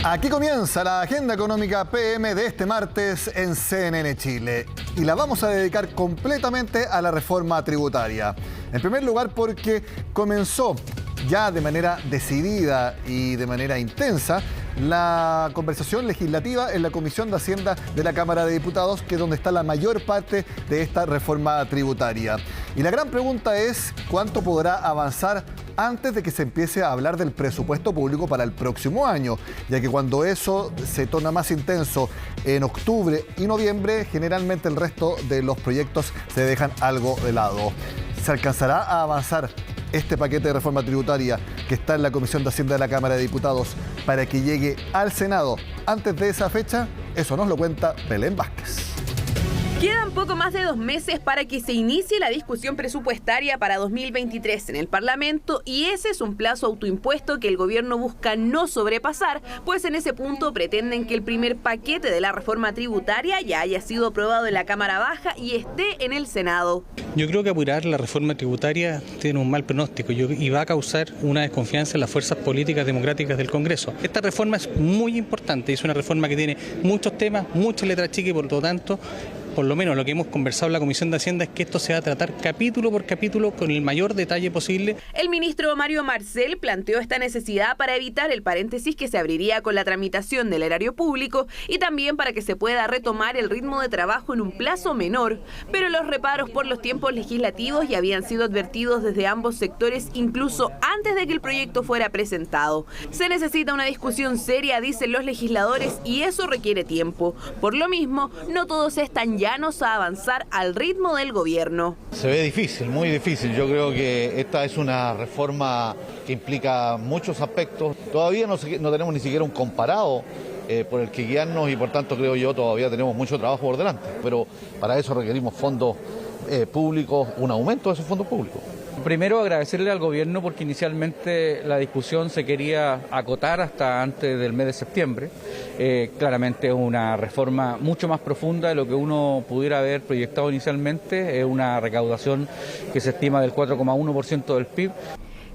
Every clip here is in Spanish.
Aquí comienza la agenda económica PM de este martes en CNN Chile y la vamos a dedicar completamente a la reforma tributaria. En primer lugar porque comenzó ya de manera decidida y de manera intensa la conversación legislativa en la Comisión de Hacienda de la Cámara de Diputados, que es donde está la mayor parte de esta reforma tributaria. Y la gran pregunta es ¿cuánto podrá avanzar antes de que se empiece a hablar del presupuesto público para el próximo año? Ya que cuando eso se torna más intenso en octubre y noviembre, generalmente el resto de los proyectos se dejan algo de lado. ¿Se alcanzará a avanzar este paquete de reforma tributaria que está en la Comisión de Hacienda de la Cámara de Diputados para que llegue al Senado antes de esa fecha? Eso nos lo cuenta Belén Vázquez. Quedan poco más de 2 meses para que se inicie la discusión presupuestaria para 2023 en el Parlamento, y ese es un plazo autoimpuesto que el gobierno busca no sobrepasar, pues en ese punto pretenden que el primer paquete de la reforma tributaria ya haya sido aprobado en la Cámara Baja y esté en el Senado. Yo creo que apurar la reforma tributaria tiene un mal pronóstico y va a causar una desconfianza en las fuerzas políticas democráticas del Congreso. Esta reforma es muy importante, es una reforma que tiene muchos temas, muchas letras chicas y por lo tanto, por lo menos lo que hemos conversado en la Comisión de Hacienda es que esto se va a tratar capítulo por capítulo con el mayor detalle posible. El ministro Mario Marcel planteó esta necesidad para evitar el paréntesis que se abriría con la tramitación del erario público y también para que se pueda retomar el ritmo de trabajo en un plazo menor. Pero los reparos por los tiempos legislativos ya habían sido advertidos desde ambos sectores incluso antes de que el proyecto fuera presentado. Se necesita una discusión seria, dicen los legisladores, y eso requiere tiempo. Por lo mismo, no todos están llanos a avanzar al ritmo del gobierno. Se ve difícil, muy difícil. Yo creo que esta es una reforma que implica muchos aspectos. Todavía no tenemos ni siquiera un comparado por el que guiarnos y por tanto creo yo todavía tenemos mucho trabajo por delante. Pero para eso requerimos fondos públicos, un aumento de esos fondos públicos. Primero agradecerle al gobierno porque inicialmente la discusión se quería acotar hasta antes del mes de septiembre. Claramente es una reforma mucho más profunda de lo que uno pudiera haber proyectado inicialmente. Es una recaudación que se estima del 4,1% del PIB.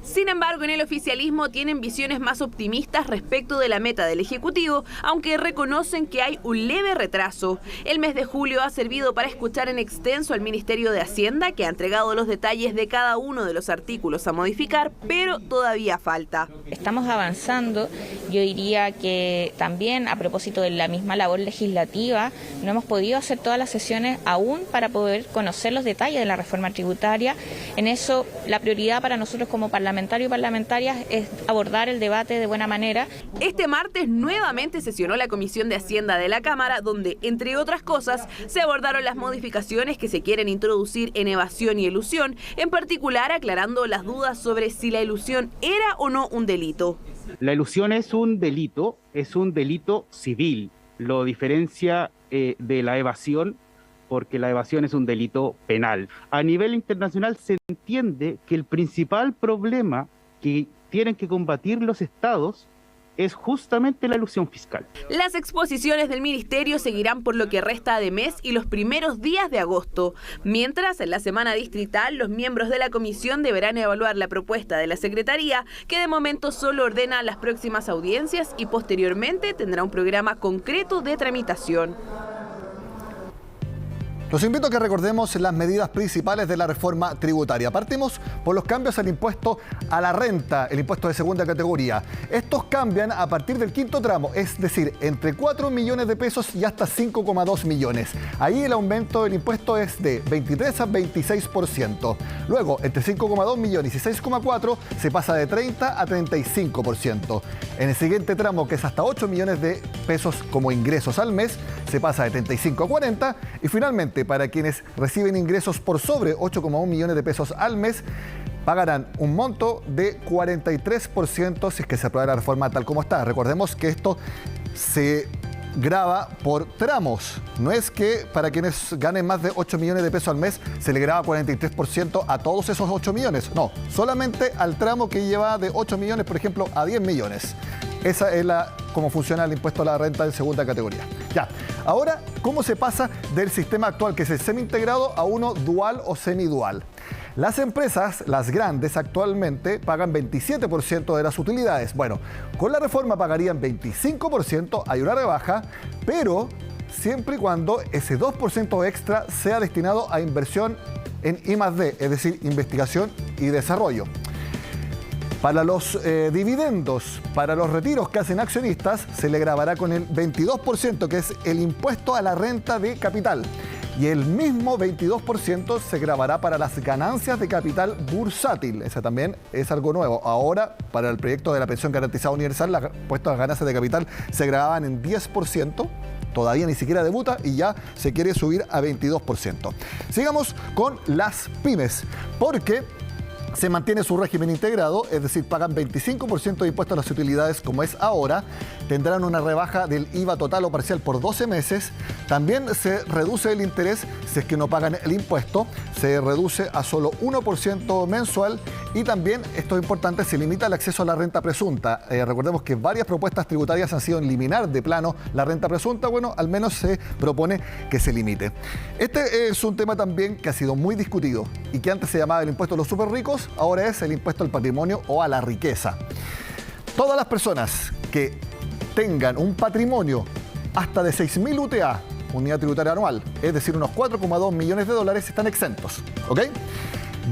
Sin embargo, en el oficialismo tienen visiones más optimistas respecto de la meta del Ejecutivo, aunque reconocen que hay un leve retraso. El mes de julio ha servido para escuchar en extenso al Ministerio de Hacienda, que ha entregado los detalles de cada uno de los artículos a modificar, pero todavía falta. Estamos avanzando. Yo diría que también, a propósito de la misma labor legislativa, no hemos podido hacer todas las sesiones aún para poder conocer los detalles de la reforma tributaria. En eso, la prioridad para nosotros como parlamentarios y parlamentarias es abordar el debate de buena manera. Este martes nuevamente sesionó la Comisión de Hacienda de la Cámara, donde, entre otras cosas, se abordaron las modificaciones que se quieren introducir en evasión y elusión, en particular aclarando las dudas sobre si la elusión era o no un delito. La elusión es un delito civil. Lo diferencia de la evasión, porque la evasión es un delito penal. A nivel internacional se entiende que el principal problema que tienen que combatir los estados es justamente la elusión fiscal. Las exposiciones del ministerio seguirán por lo que resta de mes y los primeros días de agosto. Mientras, en la semana distrital, los miembros de la comisión deberán evaluar la propuesta de la Secretaría, que de momento solo ordena las próximas audiencias y posteriormente tendrá un programa concreto de tramitación. Los invito a que recordemos las medidas principales de la reforma tributaria. Partimos por los cambios al impuesto a la renta, el impuesto de segunda categoría. Estos cambian a partir del quinto tramo, es decir, entre 4 millones de pesos y hasta 5,2 millones. Ahí el aumento del impuesto es de 23 a 26%. Luego, entre 5,2 millones y 6,4 se pasa de 30 a 35%. En el siguiente tramo, que es hasta 8 millones de pesos como ingresos al mes, se pasa de 35 a 40 y finalmente para quienes reciben ingresos por sobre 8,1 millones de pesos al mes, pagarán un monto de 43% si es que se aprueba la reforma tal como está. Recordemos que esto se grava por tramos. No es que para quienes ganen más de 8 millones de pesos al mes se le grava 43% a todos esos 8 millones. No, solamente al tramo que lleva de 8 millones, por ejemplo, a 10 millones. Esa es cómo funciona el impuesto a la renta en segunda categoría. Ya, ahora, ¿cómo se pasa del sistema actual, que es el semi-integrado, a uno dual o semidual? Las empresas, las grandes, actualmente pagan 27% de las utilidades. Bueno, con la reforma pagarían 25%, hay una rebaja, pero siempre y cuando ese 2% extra sea destinado a inversión en I+D, es decir, investigación y desarrollo. Para los dividendos, para los retiros que hacen accionistas, se le grabará con el 22%, que es el impuesto a la renta de capital. Y el mismo 22% se grabará para las ganancias de capital bursátil. Ese también es algo nuevo. Ahora, para el proyecto de la pensión garantizada universal, las impuestos a las ganancias de capital se grababan en 10%. Todavía ni siquiera debuta y ya se quiere subir a 22%. Sigamos con las pymes, porque se mantiene su régimen integrado, es decir, pagan 25% de impuestos a las utilidades como es ahora, tendrán una rebaja del IVA total o parcial por 12 meses, también se reduce el interés si es que no pagan el impuesto, se reduce a solo 1% mensual y también, esto es importante, se limita el acceso a la renta presunta. Recordemos que varias propuestas tributarias han sido eliminar de plano la renta presunta, bueno, al menos se propone que se limite. Este es un tema también que ha sido muy discutido y que antes se llamaba el impuesto a los súper ricos, ahora es el impuesto al patrimonio o a la riqueza. Todas las personas que tengan un patrimonio hasta de 6.000 UTA, unidad tributaria anual, es decir, unos 4,2 millones de dólares, están exentos, ¿ok?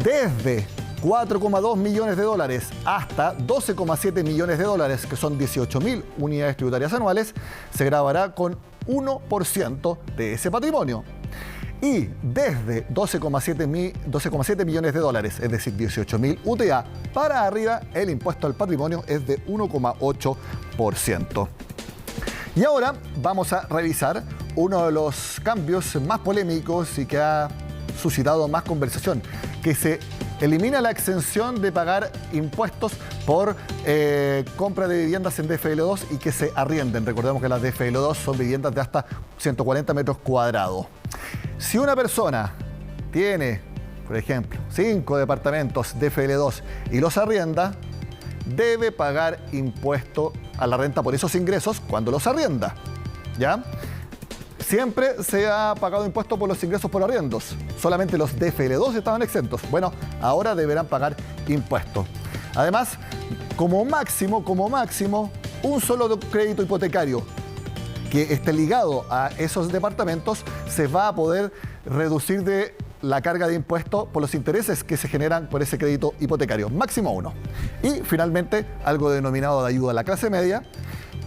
Desde 4,2 millones de dólares hasta 12,7 millones de dólares, que son 18.000 unidades tributarias anuales, se grabará con 1% de ese patrimonio. Y desde 12,7 millones de dólares, es decir, 18.000 UTA, para arriba el impuesto al patrimonio es de 1,8%. Y ahora vamos a revisar uno de los cambios más polémicos y que ha suscitado más conversación, que se elimina la exención de pagar impuestos por compra de viviendas en DFL2 y que se arrienden. Recordemos que las DFL2 son viviendas de hasta 140 metros cuadrados. Si una persona tiene, por ejemplo, 5 departamentos DFL2 y los arrienda, debe pagar impuesto a la renta por esos ingresos cuando los arrienda, ¿ya? Siempre se ha pagado impuesto por los ingresos por arriendos. Solamente los DFL2 estaban exentos. Bueno, ahora deberán pagar impuesto. Además, como máximo, un solo crédito hipotecario que esté ligado a esos departamentos se va a poder reducir de la carga de impuesto por los intereses que se generan por ese crédito hipotecario. Máximo uno. Y finalmente, algo denominado de ayuda a la clase media.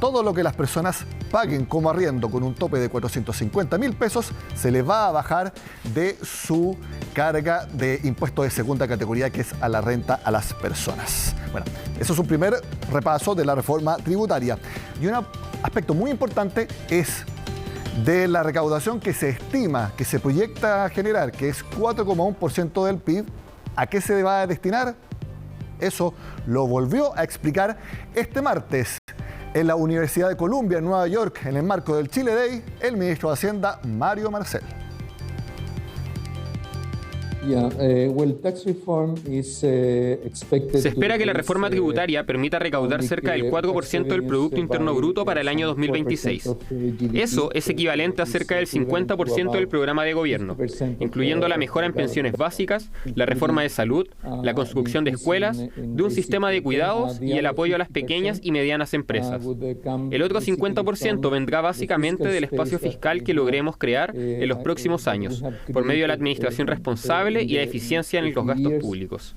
Todo lo que las personas paguen como arriendo con un tope de 450.000 pesos se les va a bajar de su carga de impuesto de segunda categoría, que es a la renta a las personas. Bueno, eso es un primer repaso de la reforma tributaria. Y un aspecto muy importante es de la recaudación que se estima, que se proyecta generar, que es 4,1% del PIB. ¿A qué se va a destinar? Eso lo volvió a explicar este martes en la Universidad de Columbia, en Nueva York, en el marco del Chile Day, el ministro de Hacienda, Mario Marcel. Se espera que la reforma tributaria permita recaudar cerca del 4% del Producto Interno Bruto para el año 2026. Eso es equivalente a cerca del 50% del programa de gobierno, incluyendo la mejora en pensiones básicas, la reforma de salud, la construcción de escuelas, de un sistema de cuidados y el apoyo a las pequeñas y medianas empresas. El otro 50% vendrá básicamente del espacio fiscal que logremos crear en los próximos años, por medio de la administración responsable y la eficiencia en los gastos públicos.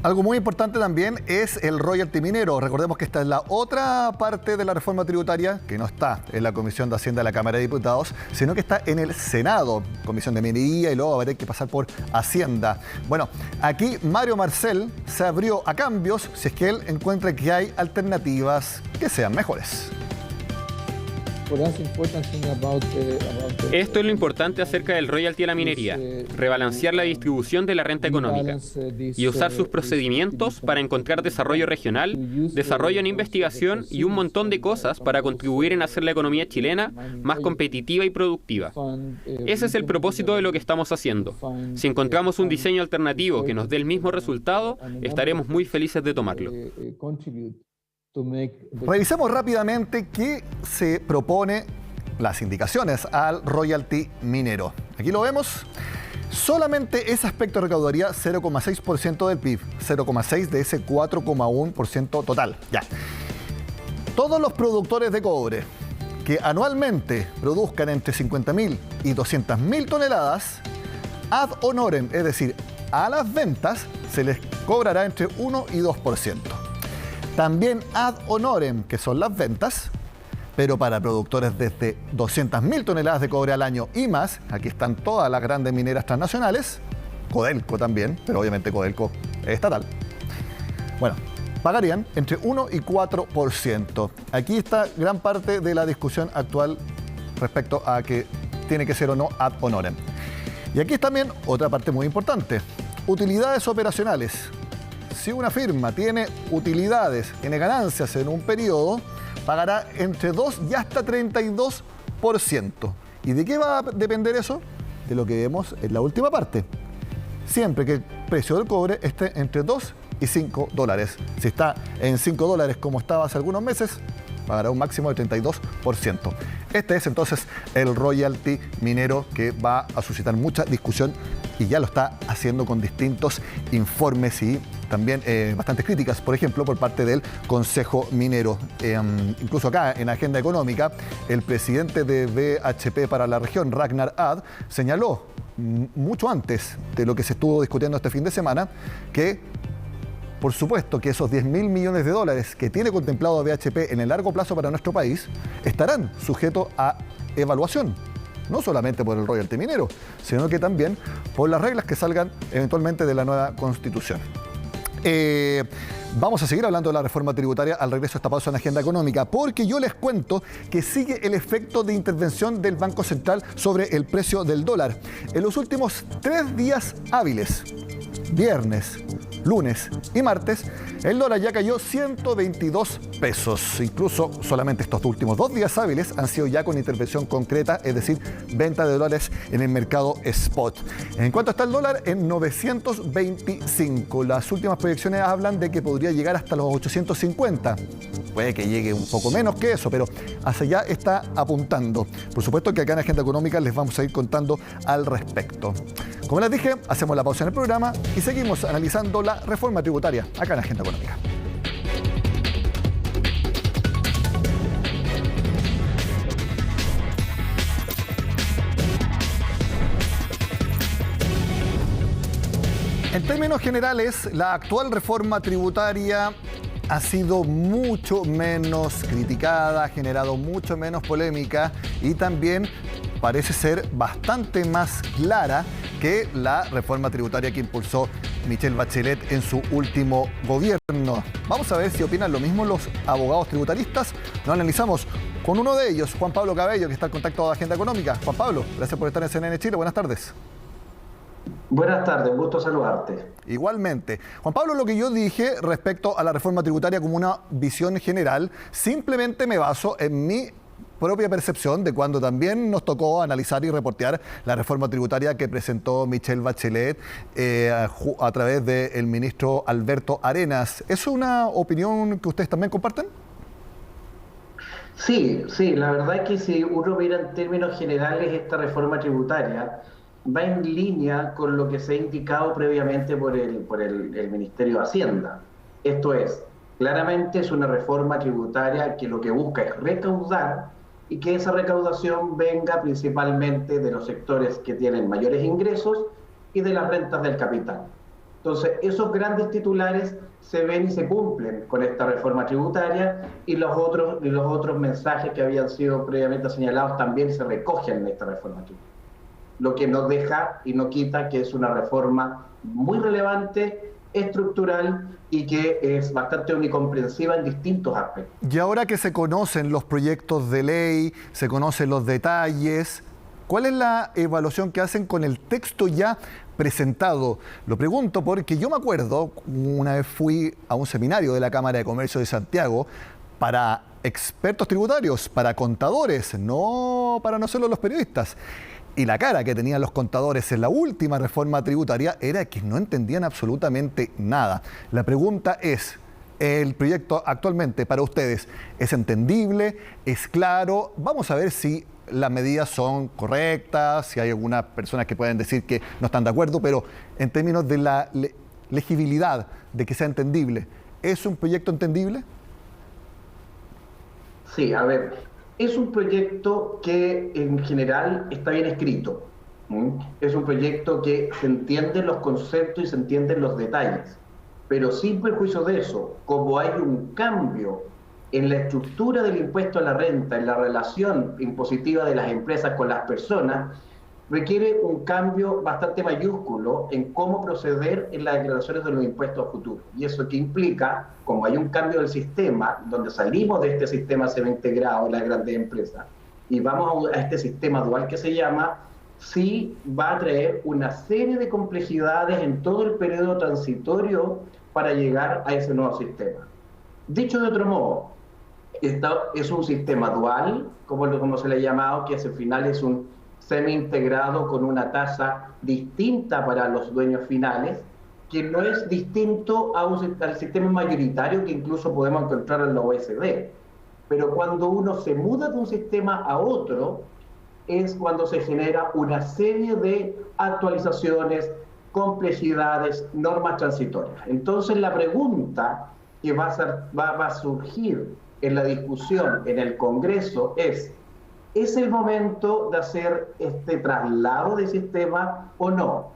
Algo muy importante también es el royalty minero. Recordemos que esta es la otra parte de la reforma tributaria que no está en la Comisión de Hacienda de la Cámara de Diputados, sino que está en el Senado, Comisión de Minería, y luego habrá que pasar por Hacienda. Bueno, aquí Mario Marcel se abrió a cambios si es que él encuentra que hay alternativas que sean mejores. Esto es lo importante acerca del royalty a la minería, rebalancear la distribución de la renta económica y usar sus procedimientos para encontrar desarrollo regional, desarrollo en investigación y un montón de cosas para contribuir en hacer la economía chilena más competitiva y productiva. Ese es el propósito de lo que estamos haciendo. Si encontramos un diseño alternativo que nos dé el mismo resultado, estaremos muy felices de tomarlo. Revisemos rápidamente qué se propone, las indicaciones al royalty minero. Aquí lo vemos. Solamente ese aspecto recaudaría 0,6% del PIB, 0,6% de ese 4,1% total. Ya. Todos los productores de cobre que anualmente produzcan entre 50.000 y 200.000 toneladas, ad honorem, es decir, a las ventas, se les cobrará entre 1 y 2%. También ad honorem, que son las ventas, pero para productores desde 200.000 toneladas de cobre al año y más, aquí están todas las grandes mineras transnacionales, Codelco también, pero obviamente Codelco es estatal. Bueno, pagarían entre 1 y 4%. Aquí está gran parte de la discusión actual respecto a que tiene que ser o no ad honorem. Y aquí está también otra parte muy importante, utilidades operacionales. Si una firma tiene utilidades, tiene ganancias en un periodo, pagará entre 2 y hasta 32%. ¿Y de qué va a depender eso? De lo que vemos en la última parte. Siempre que el precio del cobre esté entre 2 y 5 dólares. Si está en 5 dólares como estaba hace algunos meses, pagará un máximo de 32%. Este es entonces el royalty minero que va a suscitar mucha discusión y ya lo está haciendo con distintos informes y también bastantes críticas, por ejemplo, por parte del Consejo Minero. Incluso acá, en Agenda Económica, el presidente de BHP para la región, Ragnar Ad, señaló mucho antes de lo que se estuvo discutiendo este fin de semana que, por supuesto, que esos 10.000 millones de dólares que tiene contemplado BHP en el largo plazo para nuestro país estarán sujetos a evaluación. No solamente por el royalty minero, sino que también por las reglas que salgan eventualmente de la nueva Constitución. Vamos a seguir hablando de la reforma tributaria al regreso a esta pausa en Agenda Económica, porque yo les cuento que sigue el efecto de intervención del Banco Central sobre el precio del dólar. En los últimos 3 días hábiles, viernes, lunes y martes, el dólar ya cayó 122 pesos. Incluso solamente estos últimos 2 días hábiles han sido ya con intervención concreta, es decir, venta de dólares en el mercado spot. ¿En cuánto está el dólar? En 925. Las últimas proyecciones hablan de que podría llegar hasta los 850. Puede que llegue un poco menos que eso, pero hacia allá está apuntando. Por supuesto que acá en Agenda Económica les vamos a ir contando al respecto. Como les dije, hacemos la pausa en el programa y seguimos analizando la reforma tributaria acá en Agenda Económica. En términos generales, la actual reforma tributaria ha sido mucho menos criticada, ha generado mucho menos polémica y también parece ser bastante más clara que la reforma tributaria que impulsó Michelle Bachelet en su último gobierno. Vamos a ver si opinan lo mismo los abogados tributaristas. Lo analizamos con uno de ellos, Juan Pablo Cabello, que está en contacto de Agenda Económica. Juan Pablo, gracias por estar en CNN Chile. Buenas tardes. Buenas tardes, un gusto saludarte. Igualmente. Juan Pablo, lo que yo dije respecto a la reforma tributaria como una visión general, simplemente me baso en mi propia percepción de cuando también nos tocó analizar y reportear la reforma tributaria que presentó Michelle Bachelet a través del ministro Alberto Arenas. ¿Es una opinión que ustedes también comparten? Sí, la verdad es que si uno mira en términos generales esta reforma tributaria, va en línea con lo que se ha indicado previamente por el Ministerio de Hacienda. Esto es, claramente es una reforma tributaria que lo que busca es recaudar y que esa recaudación venga principalmente de los sectores que tienen mayores ingresos y de las rentas del capital. Entonces, esos grandes titulares se ven y se cumplen con esta reforma tributaria y los otros mensajes que habían sido previamente señalados también se recogen en esta reforma tributaria. Lo que no deja y no quita que es una reforma muy relevante, estructural y que es bastante omnicomprensiva en distintos aspectos. Y ahora que se conocen los proyectos de ley, se conocen los detalles, ¿cuál es la evaluación que hacen con el texto ya presentado? Lo pregunto porque yo me acuerdo, una vez fui a un seminario de la Cámara de Comercio de Santiago para expertos tributarios, para contadores, no solo los periodistas. Y la cara que tenían los contadores en la última reforma tributaria era que no entendían absolutamente nada. La pregunta es, ¿el proyecto actualmente para ustedes es entendible? ¿Es claro? Vamos a ver si las medidas son correctas, si hay algunas personas que pueden decir que no están de acuerdo, pero en términos de la legibilidad, de que sea entendible, ¿es un proyecto entendible? Sí, a ver, es un proyecto que en general está bien escrito. Es un proyecto que se entienden los conceptos y se entienden los detalles, pero sin perjuicio de eso, como hay un cambio en la estructura del impuesto a la renta, en la relación impositiva de las empresas con las personas, requiere un cambio bastante mayúsculo en cómo proceder en las declaraciones de los impuestos futuros. Y eso que implica, como hay un cambio del sistema, donde salimos de este sistema semi-integrado en las grandes empresas y vamos a este sistema dual que se llama, sí va a traer una serie de complejidades en todo el periodo transitorio para llegar a ese nuevo sistema. Dicho de otro modo, es un sistema dual, como se le ha llamado, que al final es un semi-integrado con una tasa distinta para los dueños finales, que no es distinto al sistema mayoritario que incluso podemos encontrar en la OECD. Pero cuando uno se muda de un sistema a otro, es cuando se genera una serie de actualizaciones, complejidades, normas transitorias. Entonces la pregunta que va a surgir en la discusión en el Congreso es el momento de hacer este traslado de sistema o no?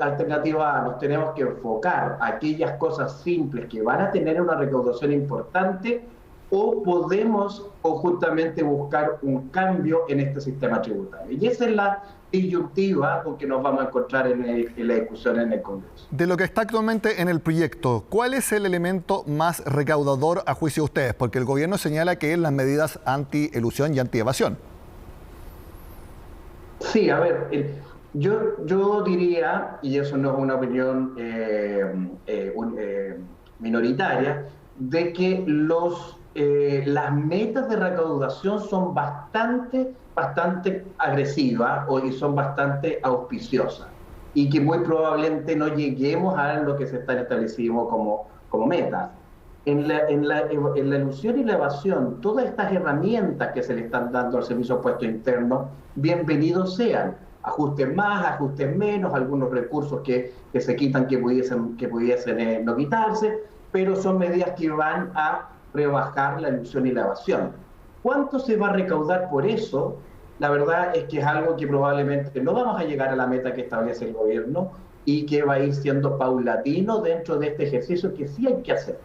Alternativa A, nos tenemos que enfocar a aquellas cosas simples que van a tener una recaudación importante, o podemos conjuntamente buscar un cambio en este sistema tributario. Y esa es la disyuntiva con que nos vamos a encontrar en la discusión en el Congreso. De lo que está actualmente en el proyecto, ¿cuál es el elemento más recaudador a juicio de ustedes? Porque el gobierno señala que es las medidas anti-elusión y anti-evasión. Sí, a ver, yo diría, y eso no es una opinión minoritaria, de que las metas de recaudación son bastante agresivas y son bastante auspiciosas, y que muy probablemente no lleguemos a lo que se está estableciendo como metas. En la elusión y la evasión, todas estas herramientas que se le están dando al Servicio de Impuestos Internos, bienvenidos sean. Ajustes más, ajustes menos, algunos recursos que se quitan que pudiesen no quitarse, pero son medidas que van a rebajar la elusión y la evasión. ¿Cuánto se va a recaudar por eso? La verdad es que es algo que probablemente no vamos a llegar a la meta que establece el gobierno y que va a ir siendo paulatino dentro de este ejercicio que sí hay que hacer.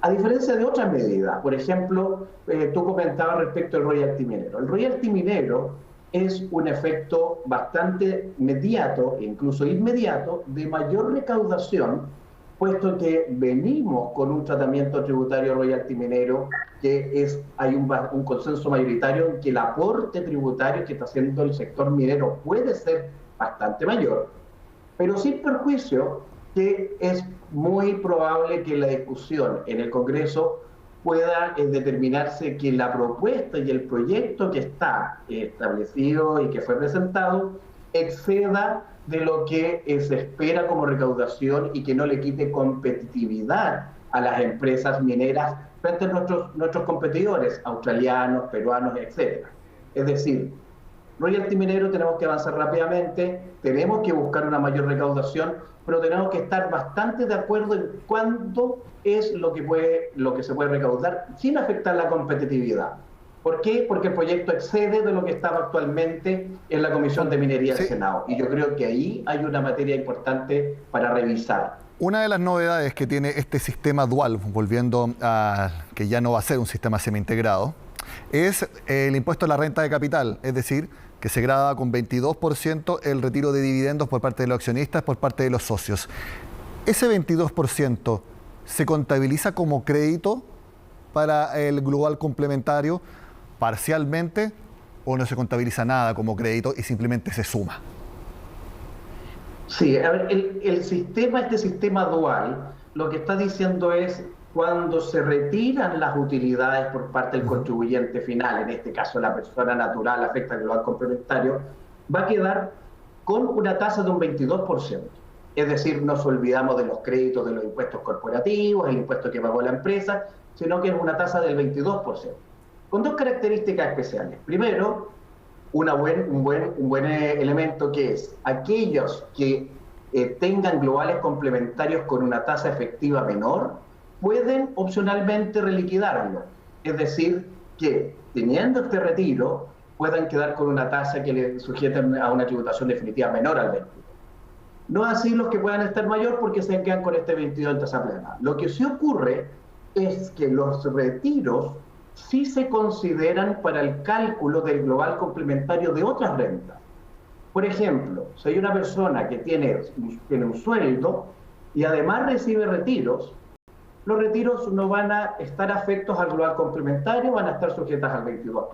A diferencia de otras medidas, por ejemplo, tú comentabas respecto al royalty minero. El royalty minero es un efecto bastante inmediato, incluso inmediato, de mayor recaudación, puesto que venimos con un tratamiento tributario royalty minero que hay un consenso mayoritario en que el aporte tributario que está haciendo el sector minero puede ser bastante mayor, pero sin perjuicio que es muy probable que la discusión en el Congreso pueda determinarse que la propuesta y el proyecto que está establecido y que fue presentado exceda de lo que se espera como recaudación y que no le quite competitividad a las empresas mineras frente a nuestros competidores australianos, peruanos, etc. Es decir, royalty minero tenemos que avanzar rápidamente, tenemos que buscar una mayor recaudación, pero tenemos que estar bastante de acuerdo en cuánto es lo que se puede recaudar sin afectar la competitividad. ¿Por qué? Porque el proyecto excede de lo que estaba actualmente en la Comisión de Minería del Senado. Y yo creo que ahí hay una materia importante para revisar. Una de las novedades que tiene este sistema dual, volviendo a que ya no va a ser un sistema semi-integrado, es el impuesto a la renta de capital, es decir, que se grava con 22% el retiro de dividendos por parte de los accionistas, por parte de los socios. ¿Ese 22% se contabiliza como crédito para el global complementario parcialmente, o no se contabiliza nada como crédito y simplemente se suma? Sí, a ver, este sistema dual, lo que está diciendo es cuando se retiran las utilidades por parte del contribuyente final, en este caso la persona natural afecta al global complementario, va a quedar con una tasa de un 22%. Es decir, no nos olvidamos de los créditos de los impuestos corporativos, el impuesto que pagó la empresa, sino que es una tasa del 22%. con dos características especiales. Primero, un buen elemento que es aquellos que tengan globales complementarios con una tasa efectiva menor, pueden opcionalmente reliquidarlo. Es decir, que teniendo este retiro, puedan quedar con una tasa que le sujeten a una tributación definitiva menor al 22. No así los que puedan estar mayor porque se quedan con este 22 en tasa plana. Lo que sí ocurre es que los retiros sí se consideran para el cálculo del global complementario de otras rentas. Por ejemplo, si hay una persona que tiene un sueldo y además recibe retiros, los retiros no van a estar afectos al global complementario, van a estar sujetas al 22%.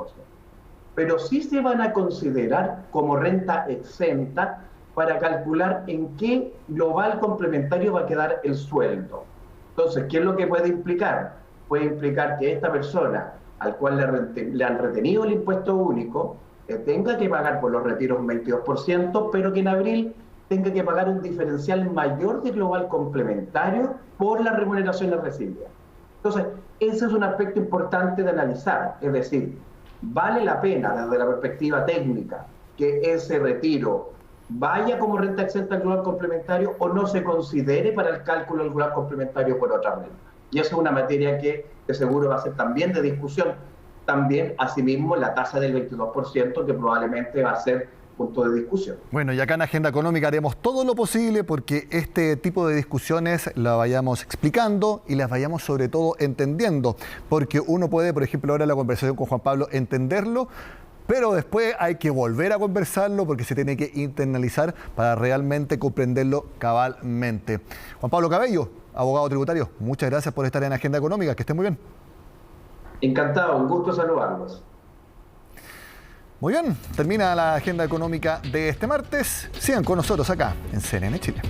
Pero sí se van a considerar como renta exenta para calcular en qué global complementario va a quedar el sueldo. Entonces, ¿qué es lo que puede implicar? Puede implicar que esta persona, al cual le han retenido el impuesto único, tenga que pagar por los retiros un 22%, pero que en abril tenga que pagar un diferencial mayor de global complementario por las remuneraciones recibidas. Entonces, ese es un aspecto importante de analizar, es decir, ¿vale la pena desde la perspectiva técnica que ese retiro vaya como renta exenta al global complementario o no se considere para el cálculo del global complementario por otra renta? Y eso es una materia que de seguro va a ser también de discusión. También, asimismo, la tasa del 22%, que probablemente va a ser punto de discusión. Bueno, y acá en Agenda Económica haremos todo lo posible porque este tipo de discusiones las vayamos explicando y las vayamos sobre todo entendiendo. Porque uno puede, por ejemplo, ahora en la conversación con Juan Pablo, entenderlo, pero después hay que volver a conversarlo porque se tiene que internalizar para realmente comprenderlo cabalmente. Juan Pablo Cabello, abogado tributario, muchas gracias por estar en Agenda Económica. Que estén muy bien. Encantado, un gusto saludarlos. Muy bien, termina la Agenda Económica de este martes. Sigan con nosotros acá en CNN Chile.